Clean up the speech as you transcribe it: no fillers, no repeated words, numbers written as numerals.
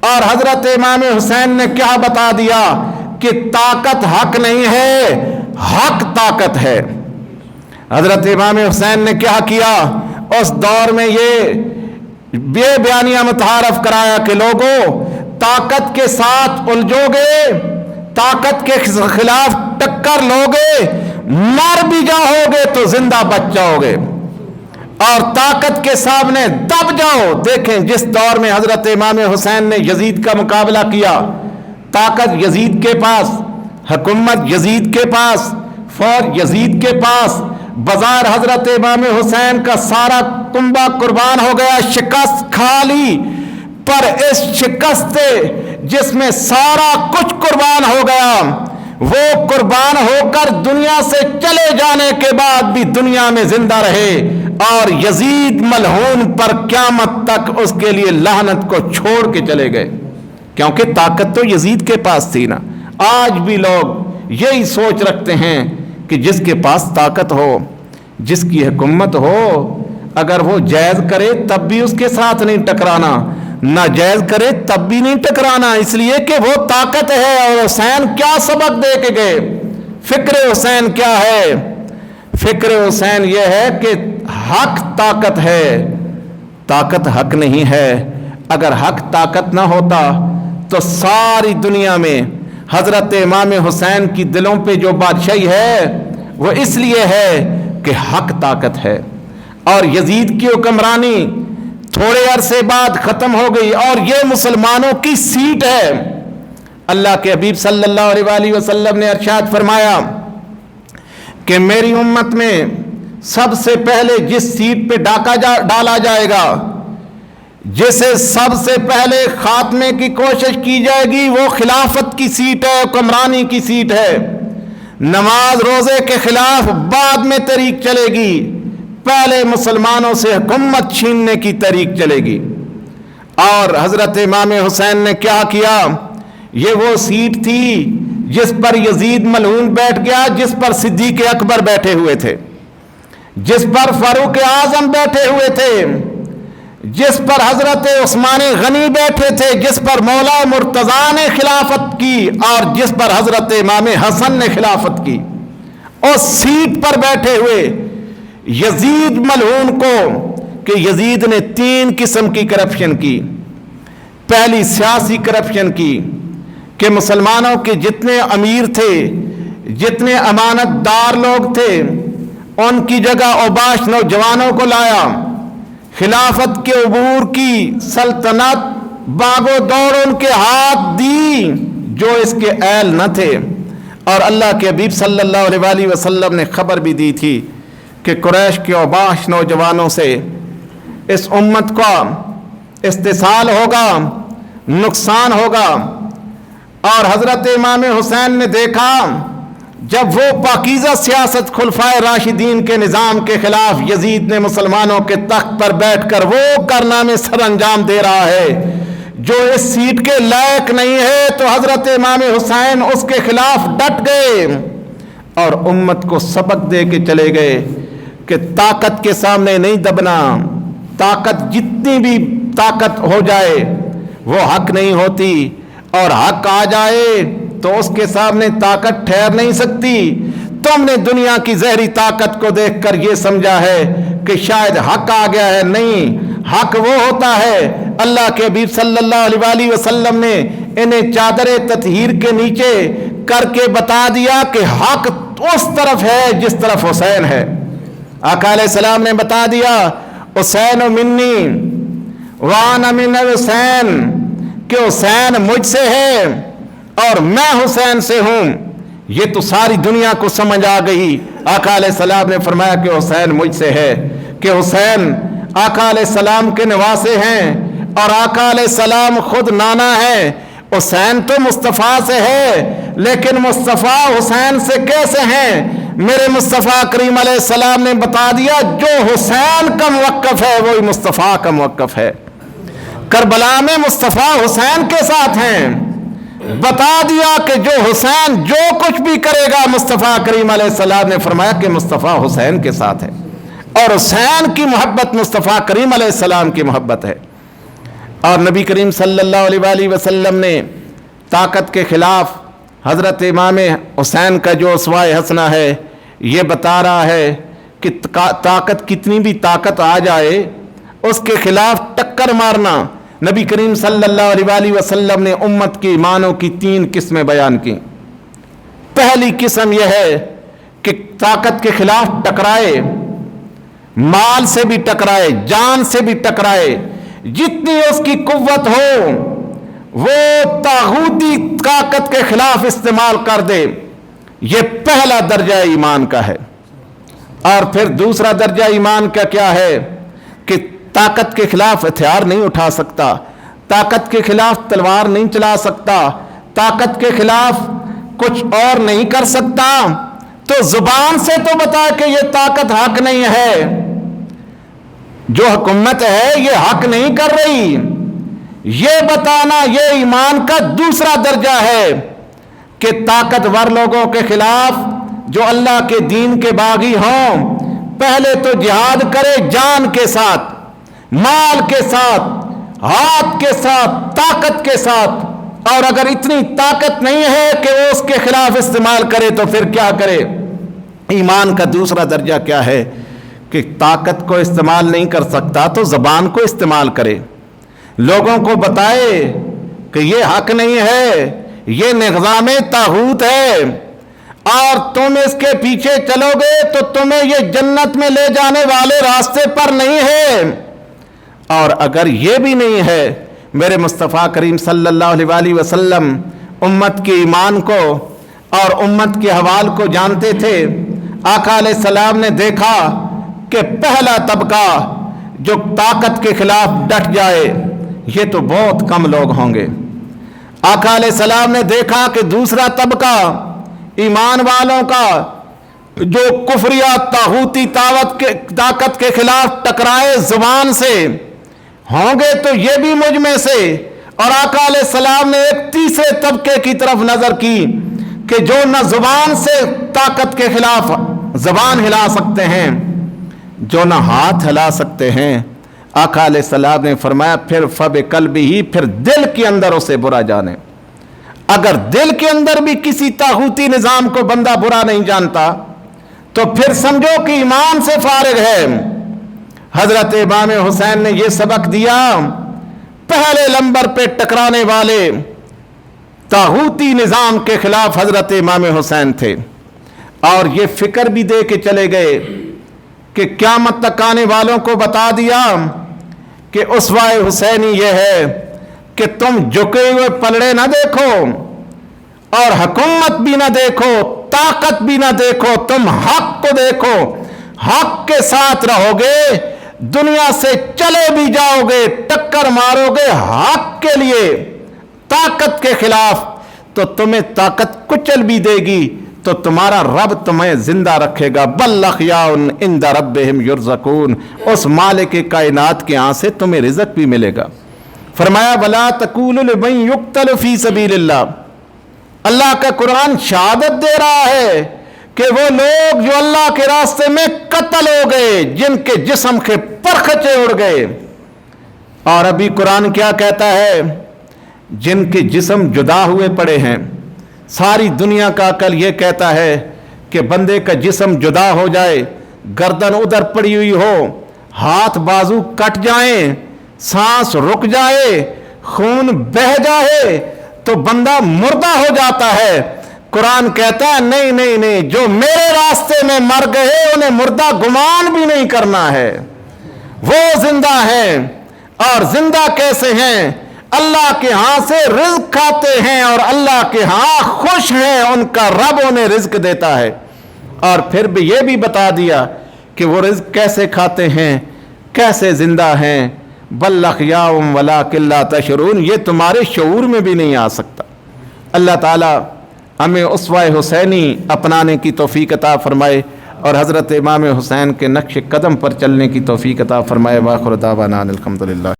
اور حضرت امام حسین نے کیا بتا دیا کہ طاقت حق نہیں ہے، حق طاقت ہے۔ حضرت امام حسین نے کیا اس دور میں یہ بے بیانیہ متعارف کرایا کہ لوگوں، طاقت کے ساتھ الجھو گے، طاقت کے خلاف ٹکر لوگے، مر بھی جاؤ گے تو زندہ بچ جاؤ گے، اور طاقت کے سامنے دب جاؤ۔ دیکھیں جس دور میں حضرت امام حسین نے یزید کا مقابلہ کیا، طاقت یزید کے پاس، حکومت یزید کے پاس، فوج یزید کے پاس، بازار حضرت امام حسین کا سارا کنبہ قربان ہو گیا، شکست کھا لی۔ پر اس شکست جس میں سارا کچھ قربان ہو گیا، وہ قربان ہو کر دنیا سے چلے جانے کے بعد بھی دنیا میں زندہ رہے، اور یزید ملعون پر قیامت تک اس کے لیے لعنت کو چھوڑ کے چلے گئے، کیونکہ طاقت تو یزید کے پاس تھی نا۔ آج بھی لوگ یہی سوچ رکھتے ہیں کہ جس کے پاس طاقت ہو، جس کی حکومت ہو، اگر وہ جائز کرے تب بھی اس کے ساتھ نہیں ٹکرانا، ناجائز کرے تب بھی نہیں ٹکرانا، اس لیے کہ وہ طاقت ہے۔ اور حسین کیا سبق دے کے گئے؟ فکر حسین کیا ہے؟ فکر حسین یہ ہے کہ حق طاقت ہے، طاقت حق نہیں ہے۔ اگر حق طاقت نہ ہوتا تو ساری دنیا میں حضرت امام حسین کی دلوں پہ جو بادشاہی ہے وہ اس لیے ہے کہ حق طاقت ہے، اور یزید کی حکمرانی تھوڑے عرصے بعد ختم ہو گئی، اور یہ مسلمانوں کی سیٹ ہے۔ اللہ کے حبیب صلی اللہ علیہ وآلہ وسلم نے ارشاد فرمایا کہ میری امت میں سب سے پہلے جس سیٹ پہ ڈاکہ ڈالا جائے گا، جسے سب سے پہلے خاتمے کی کوشش کی جائے گی، وہ خلافت کی سیٹ ہے، حکمرانی کی سیٹ ہے۔ نماز روزے کے خلاف بعد میں تحریک چلے گی، پہلے مسلمانوں سے حکومت چھیننے کی تحریک چلے گی۔ اور حضرت امام حسین نے کیا کیا؟ یہ وہ سیٹ تھی جس پر یزید ملعون بیٹھ گیا، جس پر صدیق اکبر بیٹھے ہوئے تھے، جس پر فاروق اعظم بیٹھے ہوئے تھے، جس پر حضرت عثمان غنی بیٹھے تھے، جس پر مولا مرتضیٰ نے خلافت کی، اور جس پر حضرت امام حسن نے خلافت کی۔ اس سیٹ پر بیٹھے ہوئے یزید ملعون کو، کہ یزید نے 3 قسم کی کرپشن کی۔ پہلی سیاسی کرپشن کی کہ مسلمانوں کے جتنے امیر تھے، جتنے امانت دار لوگ تھے، ان کی جگہ اوباش نوجوانوں کو لایا، خلافت کے عبور کی سلطنت باغ و دوڑ ان کے ہاتھ دی جو اس کے اہل نہ تھے۔ اور اللہ کے حبیب صلی اللہ علیہ وآلہ وسلم نے خبر بھی دی تھی کہ قریش کے اوباش نوجوانوں سے اس امت کا استحصال ہوگا، نقصان ہوگا۔ اور حضرت امام حسین نے دیکھا جب وہ پاکیزہ سیاست خلفائے راشدین کے نظام کے خلاف یزید نے مسلمانوں کے تخت پر بیٹھ کر وہ کارنامے سر انجام دے رہا ہے جو اس سیٹ کے لائق نہیں ہے، تو حضرت امام حسین اس کے خلاف ڈٹ گئے اور امت کو سبق دے کے چلے گئے کہ طاقت کے سامنے نہیں دبنا، طاقت جتنی بھی طاقت ہو جائے وہ حق نہیں ہوتی، اور حق آ جائے تو اس کے سامنے طاقت ٹھہر نہیں سکتی۔ تم نے دنیا کی زہری طاقت کو دیکھ کر یہ سمجھا ہے کہ شاید حق آ گیا ہے، نہیں، حق وہ ہوتا ہے۔ اللہ کے حبیب صلی اللہ علیہ وآلہ وسلم نے انہیں چادر تطہیر کے نیچے کر کے بتا دیا کہ حق اس طرف ہے جس طرف حسین ہے۔ آقا علیہ السلام نے بتا دیا حسین منی وانا من حسین، کہ حسین مجھ سے ہے اور میں حسین سے ہوں۔ یہ تو ساری دنیا کو سمجھ آ گئی۔ آقا علیہ السلام نے فرمایا کہ حسین مجھ سے ہے، کہ حسین آقا علیہ السلام کے نواسے ہیں اور آقا علیہ السلام خود نانا ہے۔ حسین تو مصطفیٰ سے ہے، لیکن مصطفیٰ حسین سے کیسے ہیں؟ میرے مصطفیٰ کریم علیہ السلام نے بتا دیا جو حسین کا موقف ہے وہی مصطفیٰ کا موقف ہے۔ کربلا میں مصطفیٰ حسین کے ساتھ ہیں، بتا دیا کہ جو حسین جو کچھ بھی کرے گا مصطفیٰ کریم علیہ السلام نے فرمایا کہ مصطفیٰ حسین کے ساتھ ہے، اور حسین کی محبت مصطفیٰ کریم علیہ السلام کی محبت ہے۔ اور نبی کریم صلی اللہ علیہ وسلم نے طاقت کے خلاف حضرت امام حسین کا جو اسوہ حسنہ ہے یہ بتا رہا ہے کہ طاقت کتنی بھی طاقت آ جائے اس کے خلاف ٹکر مارنا. نبی کریم صلی اللہ علیہ وسلم نے امت کی ایمانوں کی 3 قسمیں بیان کی. پہلی قسم یہ ہے کہ طاقت کے خلاف ٹکرائے، مال سے بھی ٹکرائے، جان سے بھی ٹکرائے، جتنی اس کی قوت ہو وہ طاغوتی طاقت کے خلاف استعمال کر دے. یہ پہلا درجہ ایمان کا ہے. اور پھر دوسرا درجہ ایمان کا کیا ہے کہ طاقت کے خلاف ہتھیار نہیں اٹھا سکتا، طاقت کے خلاف تلوار نہیں چلا سکتا، طاقت کے خلاف کچھ اور نہیں کر سکتا، تو زبان سے تو بتا کہ یہ طاقت حق نہیں ہے، جو حکومت ہے یہ حق نہیں کر رہی، یہ بتانا یہ ایمان کا دوسرا درجہ ہے کہ طاقتور لوگوں کے خلاف جو اللہ کے دین کے باغی ہوں پہلے تو جہاد کرے، جان کے ساتھ، مال کے ساتھ، ہاتھ کے ساتھ، طاقت کے ساتھ. اور اگر اتنی طاقت نہیں ہے کہ وہ اس کے خلاف استعمال کرے تو پھر کیا کرے؟ ایمان کا دوسرا درجہ کیا ہے کہ طاقت کو استعمال نہیں کر سکتا تو زبان کو استعمال کرے، لوگوں کو بتائے کہ یہ حق نہیں ہے، یہ نظام طاغوت ہے اور تم اس کے پیچھے چلو گے تو تمہیں یہ جنت میں لے جانے والے راستے پر نہیں ہے. اور اگر یہ بھی نہیں ہے، میرے مصطفیٰ کریم صلی اللہ علیہ وسلم امت کے ایمان کو اور امت کے حوال کو جانتے تھے. آقا علیہ السلام نے دیکھا کہ پہلا طبقہ جو طاقت کے خلاف ڈٹ جائے یہ تو بہت کم لوگ ہوں گے. آقا علیہ السلام نے دیکھا کہ دوسرا طبقہ ایمان والوں کا جو کفریہ طاغوتی طاقت کے خلاف ٹکرائے زبان سے ہوں گے تو یہ بھی مجھ میں سے. اور آقا علیہ السلام نے ایک تیسرے طبقے کی طرف نظر کی کہ جو نہ زبان سے طاقت کے خلاف زبان ہلا سکتے ہیں، جو نہ ہاتھ ہلا سکتے ہیں. آقا علیہ السلام نے فرمایا پھر فبقلبہ، پھر دل کے اندر اسے برا جانے. اگر دل کے اندر بھی کسی طاغوتی نظام کو بندہ برا نہیں جانتا تو پھر سمجھو کہ ایمان سے فارغ ہے. حضرت امام حسین نے یہ سبق دیا. پہلے نمبر پہ ٹکرانے والے طاغوتی نظام کے خلاف حضرت امام حسین تھے. اور یہ فکر بھی دے کے چلے گئے کہ قیامت تک آنے والوں کو بتا دیا کہ اسوہ حسینی یہ ہے کہ تم جھکے ہوئے پلڑے نہ دیکھو اور حکومت بھی نہ دیکھو، طاقت بھی نہ دیکھو، تم حق کو دیکھو. حق کے ساتھ رہو گے، دنیا سے چلے بھی جاؤ گے، ٹکر مارو گے حق کے لیے، طاقت کے خلاف تو تمہیں طاقت کچل بھی دے گی تو تمہارا رب تمہیں زندہ رکھے گا. بل احیاء عند ربہم یرزقون، اس مالک کائنات کے ہاں سے تمہیں رزق بھی ملے گا. فرمایا ولا تقولوا لمن یقتل فی سبیل اللہ. اللہ کا قرآن شہادت دے رہا ہے کہ وہ لوگ جو اللہ کے راستے میں قتل ہو گئے، جن کے جسم کے پرخچے اڑ گئے. اور ابھی قرآن کیا کہتا ہے؟ جن کے جسم جدا ہوئے پڑے ہیں. ساری دنیا کا عقل یہ کہتا ہے کہ بندے کا جسم جدا ہو جائے، گردن ادھر پڑی ہوئی ہو، ہاتھ بازو کٹ جائیں، سانس رک جائے، خون بہہ جائے تو بندہ مردہ ہو جاتا ہے. قرآن کہتا ہے نہیں نہیں نہیں، جو میرے راستے میں مر گئے انہیں مردہ گمان بھی نہیں کرنا ہے، وہ زندہ ہیں. اور زندہ کیسے ہیں؟ اللہ کے ہاں سے رزق کھاتے ہیں اور اللہ کے ہاں خوش ہیں، ان کا رب انہیں رزق دیتا ہے. اور پھر بھی یہ بھی بتا دیا کہ وہ رزق کیسے کھاتے ہیں، کیسے زندہ ہیں. بل احیاء ولکن لا تشعرون، یہ تمہارے شعور میں بھی نہیں آ سکتا. اللہ تعالی ہمیں اسوہ حسینی اپنانے کی توفیق عطا فرمائے اور حضرت امام حسین کے نقش قدم پر چلنے کی توفیق عطا فرمائے. وآخر دعوانا الحمدللہ.